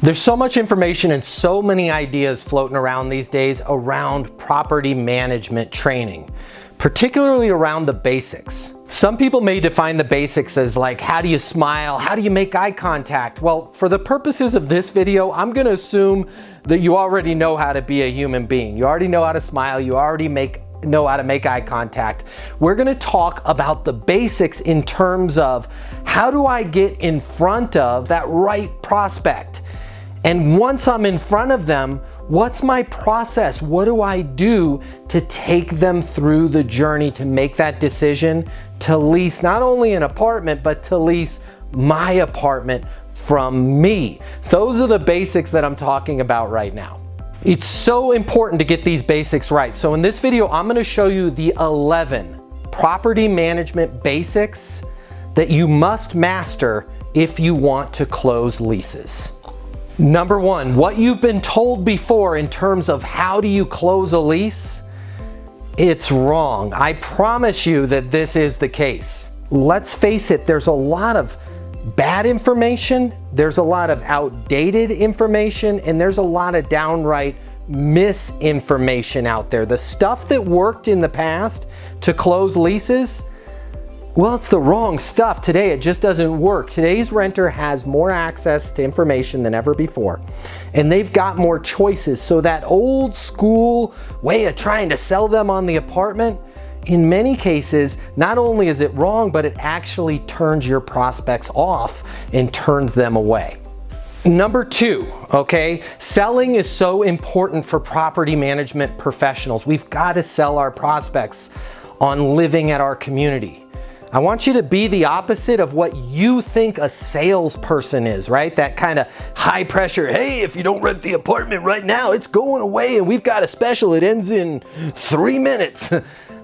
There's so much information and so many ideas floating around these days around property management training, particularly around the basics. Some people may define the basics as like, how do you smile? How do you make eye contact? Well, for the purposes of this video, I'm gonna assume that you already know how to be a human being. You already know how to smile. You already know how to make eye contact. We're gonna talk about the basics in terms of how do I get in front of that right prospect? And once I'm in front of them, what's my process? What do I do to take them through the journey to make that decision to lease not only an apartment, but to lease my apartment from me? Those are the basics that I'm talking about right now. It's so important to get these basics right. So in this video, I'm gonna show you the 11 property management basics that you must master if you want to close leases. Number one, what you've been told before in terms of how do you close a lease, it's wrong. I promise you that this is the case. Let's face it, there's a lot of bad information, there's a lot of outdated information, and there's a lot of downright misinformation out there. The stuff that worked in the past to close leases, well, it's the wrong stuff today. It just doesn't work. Today's renter has more access to information than ever before, and they've got more choices. So that old school way of trying to sell them on the apartment, in many cases, not only is it wrong, but it actually turns your prospects off and turns them away. Number two, okay, selling is so important for property management professionals. We've got to sell our prospects on living at our community. I want you to be the opposite of what you think a salesperson is, right? That kind of high pressure, hey, if you don't rent the apartment right now, it's going away and we've got a special, it ends in 3 minutes.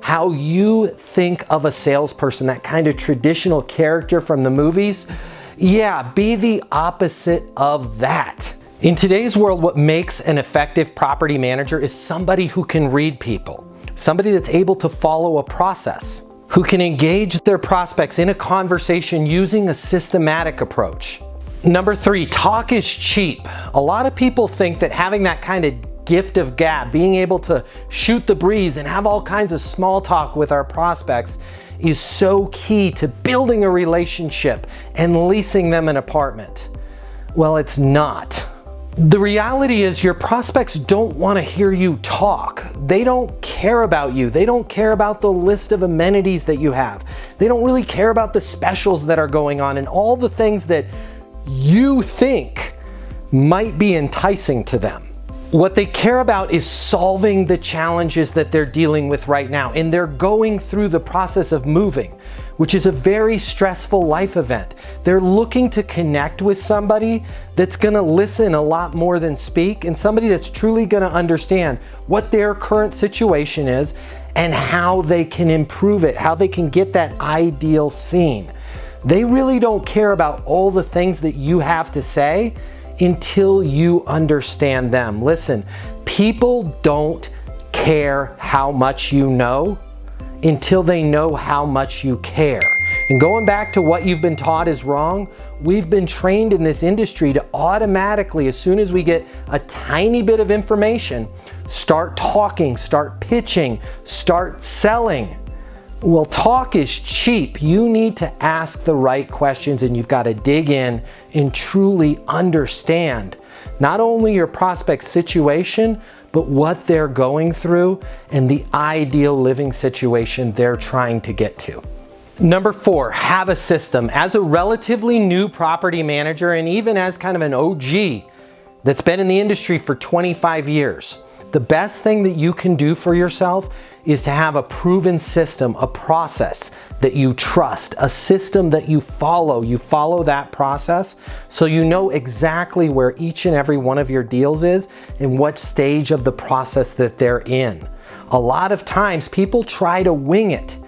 How you think of a salesperson, that kind of traditional character from the movies, yeah, be the opposite of that. In today's world, what makes an effective property manager is somebody who can read people, somebody that's able to follow a process, who can engage their prospects in a conversation using a systematic approach. Number three, talk is cheap. A lot of people think that having that kind of gift of gab, being able to shoot the breeze and have all kinds of small talk with our prospects is so key to building a relationship and leasing them an apartment. Well, it's not. The reality is your prospects don't want to hear you talk. They don't care about you. They don't care about the list of amenities that you have. They don't really care about the specials that are going on and all the things that you think might be enticing to them. What they care about is solving the challenges that they're dealing with right now, and they're going through the process of moving, which is a very stressful life event. They're looking to connect with somebody that's gonna listen a lot more than speak, and somebody that's truly gonna understand what their current situation is and how they can improve it, how they can get that ideal scene. They really don't care about all the things that you have to say until you understand them. Listen, people don't care how much you know until they know how much you care. And going back to what you've been taught is wrong, we've been trained in this industry to automatically, as soon as we get a tiny bit of information, start talking, start pitching, start selling. Well, talk is cheap. You need to ask the right questions, and you've got to dig in and truly understand not only your prospect's situation, but what they're going through and the ideal living situation they're trying to get to. Number four, have a system. As a relatively new property manager, and even as kind of an OG that's been in the industry for 25 years, the best thing that you can do for yourself is to have a proven system, a process that you trust, a system that you follow. You follow that process so you know exactly where each and every one of your deals is and what stage of the process that they're in. A lot of times people try to wing it,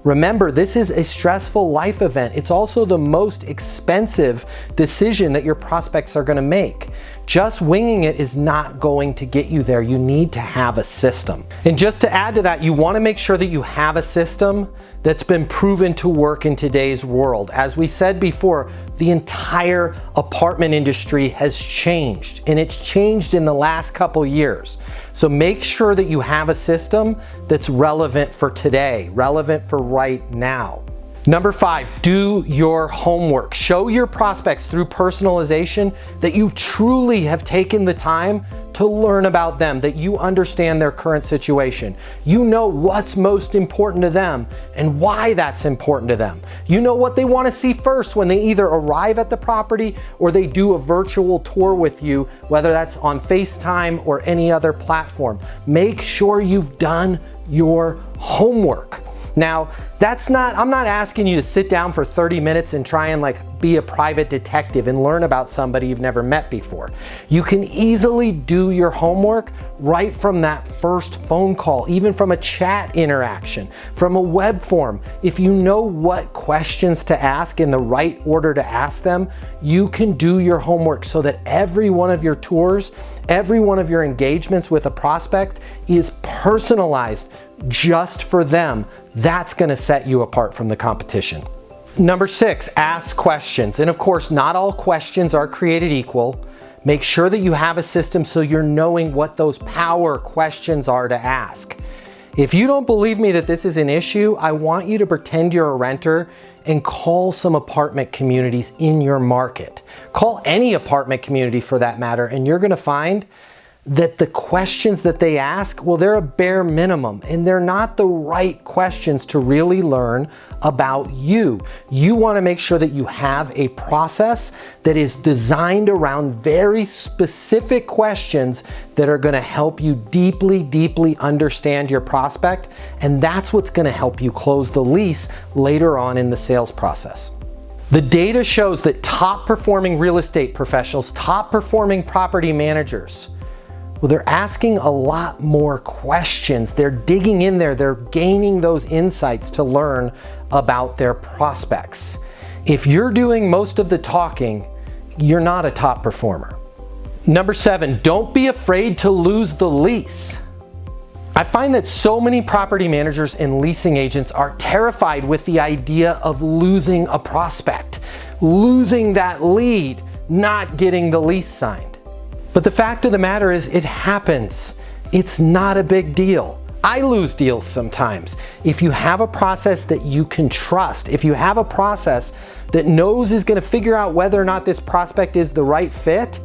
Remember, this is a stressful life event. It's also the most expensive decision that your prospects are going to make. Just winging it is not going to get you there. You need to have a system. And just to add to that, you want to make sure that you have a system that's been proven to work in today's world. As we said before, the entire apartment industry has changed, and it's changed in the last couple years. So make sure that you have a system that's relevant for today, relevant for right now. Number 5, do your homework. Show your prospects through personalization that you truly have taken the time to learn about them, that you understand their current situation. You know what's most important to them and why that's important to them. You know what they want to see first when they either arrive at the property or they do a virtual tour with you, whether that's on FaceTime or any other platform. Make sure you've done your homework. Now, I'm not asking you to sit down for 30 minutes and try and be a private detective and learn about somebody you've never met before. You can easily do your homework right from that first phone call, even from a chat interaction, from a web form. If you know what questions to ask in the right order to ask them, you can do your homework so that every one of your tours, every one of your engagements with a prospect is personalized just for them. That's going to set you apart from the competition. Number 6, ask questions. And of course, not all questions are created equal. Make sure that you have a system so you're knowing what those power questions are to ask. If you don't believe me that this is an issue, I want you to pretend you're a renter and call some apartment communities in your market. Call any apartment community for that matter, and you're going to find that the questions that they ask, well, they're a bare minimum, and they're not the right questions to really learn about you. You want to make sure that you have a process that is designed around very specific questions that are going to help you deeply, deeply understand your prospect, and that's what's going to help you close the lease later on in the sales process. The data shows that top performing real estate professionals, top performing property managers, well, they're asking a lot more questions. They're digging in there. They're gaining those insights to learn about their prospects. If you're doing most of the talking, you're not a top performer. Number 7, don't be afraid to lose the lease. I find that so many property managers and leasing agents are terrified with the idea of losing a prospect, losing that lead, not getting the lease signed. But the fact of the matter is, it happens. It's not a big deal. I lose deals sometimes. If you have a process that you can trust, if you have a process that knows is going to figure out whether or not this prospect is the right fit,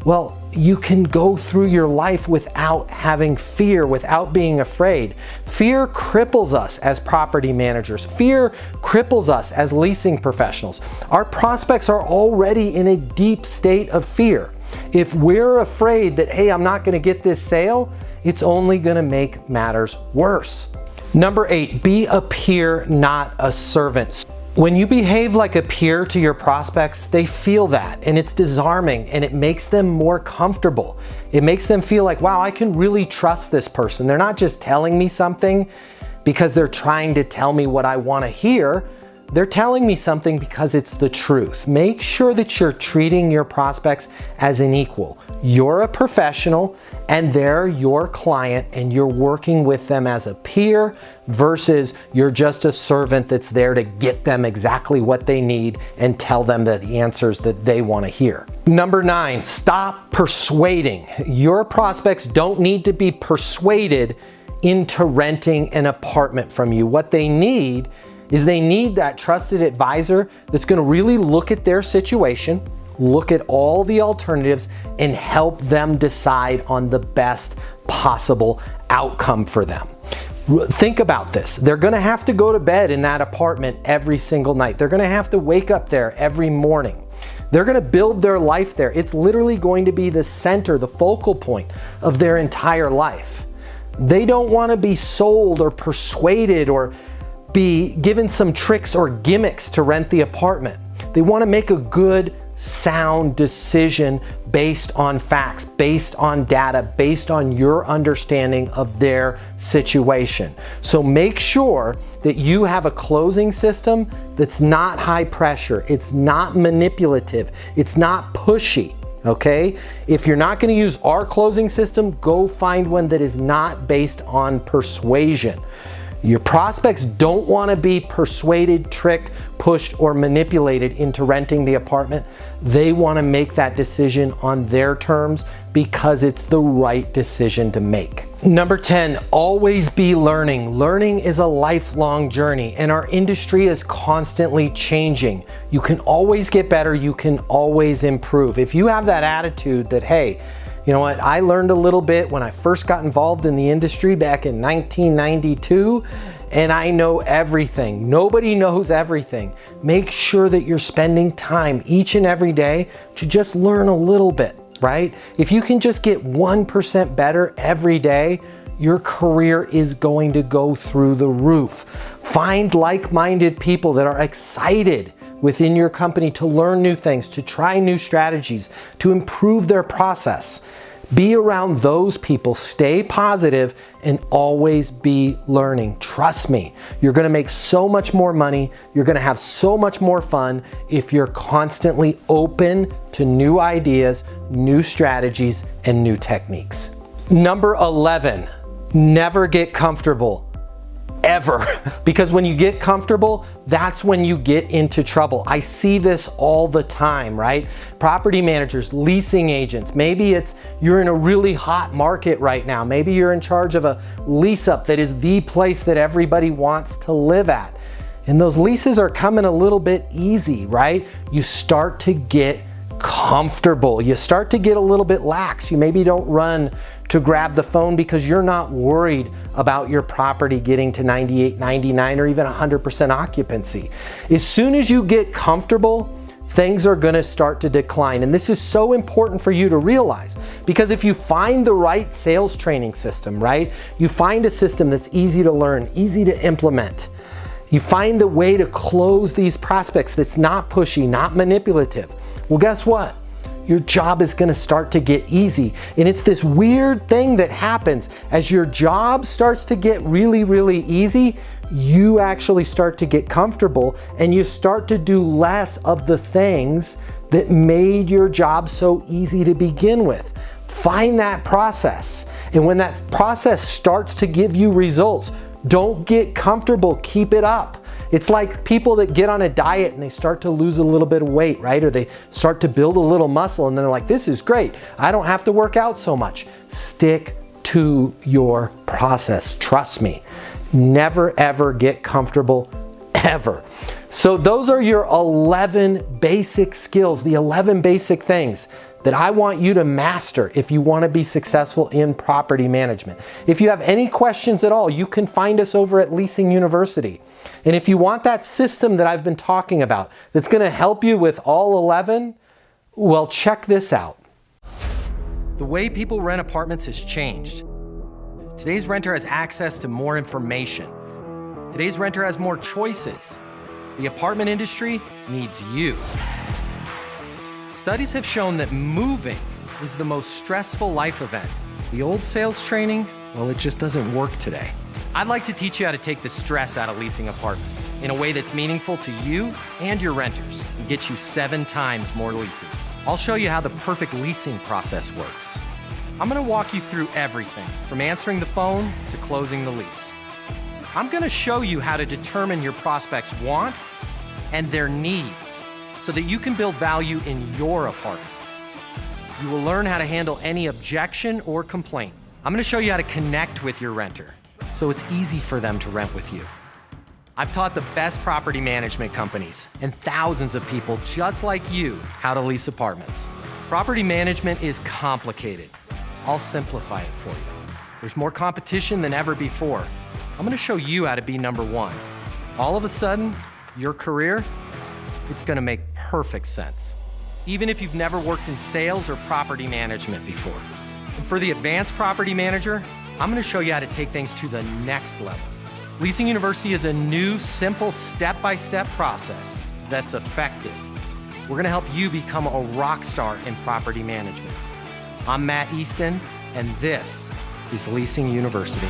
well, you can go through your life without having fear, without being afraid. Fear cripples us as property managers. Fear cripples us as leasing professionals. Our prospects are already in a deep state of fear. If we're afraid that, hey, I'm not going to get this sale, it's only going to make matters worse. Number 8, be a peer, not a servant. When you behave like a peer to your prospects, they feel that, and it's disarming, and it makes them more comfortable. It makes them feel like, wow, I can really trust this person. They're not just telling me something because they're trying to tell me what I want to hear. They're telling me something because it's the truth. Make sure that you're treating your prospects as an equal. You're a professional and they're your client, and you're working with them as a peer versus you're just a servant that's there to get them exactly what they need and tell them the answers that they want to hear. Number 9, stop persuading. Your prospects don't need to be persuaded into renting an apartment from you. What they need is they need that trusted advisor that's going to really look at their situation, look at all the alternatives, and help them decide on the best possible outcome for them. Think about this. They're going to have to go to bed in that apartment every single night. They're going to have to wake up there every morning. They're going to build their life there. It's literally going to be the center, the focal point of their entire life. They don't want to be sold or persuaded or be given some tricks or gimmicks to rent the apartment. They want to make a good, sound decision based on facts, based on data, based on your understanding of their situation. So make sure that you have a closing system that's not high pressure, it's not manipulative, it's not pushy. Okay? If you're not going to use our closing system, go find one that is not based on persuasion. Your prospects don't want to be persuaded, tricked, pushed, or manipulated into renting the apartment. They want to make that decision on their terms because it's the right decision to make. Number 10, always be learning. Learning is a lifelong journey, and our industry is constantly changing. You can always get better, you can always improve. If you have that attitude that, hey, you know what, I learned a little bit when I first got involved in the industry back in 1992, and I know everything. Nobody knows everything. Make sure that you're spending time each and every day to just learn a little bit, right? If you can just get 1% better every day, your career is going to go through the roof. Find like-minded people that are excited within your company to learn new things, to try new strategies, to improve their process. Be around those people, stay positive, and always be learning. Trust me, you're gonna make so much more money, you're gonna have so much more fun if you're constantly open to new ideas, new strategies, and new techniques. Number 11, never get comfortable. Ever. Because when you get comfortable, that's when you get into trouble. I see this all the time, right? Property managers, leasing agents, maybe it's you're in a really hot market right now. Maybe you're in charge of a lease up that is the place that everybody wants to live at. And those leases are coming a little bit easy, right? You start to get comfortable. You start to get a little bit lax. You maybe don't run to grab the phone because you're not worried about your property getting to 98, 99, or even 100% occupancy. As soon as you get comfortable, things are going to start to decline. And this is so important for you to realize, because if you find the right sales training system, right? You find a system that's easy to learn, easy to implement. You find a way to close these prospects that's not pushy, not manipulative. Well, guess what? Your job is going to start to get easy. And it's this weird thing that happens as your job starts to get really, really easy. You actually start to get comfortable and you start to do less of the things that made your job so easy to begin with. Find that process. And when that process starts to give you results, don't get comfortable, keep it up. It's like people that get on a diet and they start to lose a little bit of weight, right? Or they start to build a little muscle and they're like, this is great. I don't have to work out so much. Stick to your process. Trust me. Never, ever get comfortable, ever. So those are your 11 basic skills, the 11 basic things that I want you to master if you want to be successful in property management. If you have any questions at all, you can find us over at Leasing University. And if you want that system that I've been talking about that's going to help you with all 11, well, check this out. The way people rent apartments has changed. Today's renter has access to more information. Today's renter has more choices. The apartment industry needs you. Studies have shown that moving is the most stressful life event. The old sales training, well, it just doesn't work today. I'd like to teach you how to take the stress out of leasing apartments in a way that's meaningful to you and your renters and get you 7 times more leases. I'll show you how the perfect leasing process works. I'm gonna walk you through everything from answering the phone to closing the lease. I'm gonna show you how to determine your prospects' wants and their needs so that you can build value in your apartments. You will learn how to handle any objection or complaint. I'm gonna show you how to connect with your renter so it's easy for them to rent with you. I've taught the best property management companies and thousands of people just like you how to lease apartments. Property management is complicated. I'll simplify it for you. There's more competition than ever before. I'm gonna show you how to be number one. All of a sudden, your career, it's gonna make perfect sense, even if you've never worked in sales or property management before. And for the advanced property manager, I'm gonna show you how to take things to the next level. Leasing University is a new, simple, step-by-step process that's effective. We're gonna help you become a rock star in property management. I'm Matt Easton, and this is Leasing University.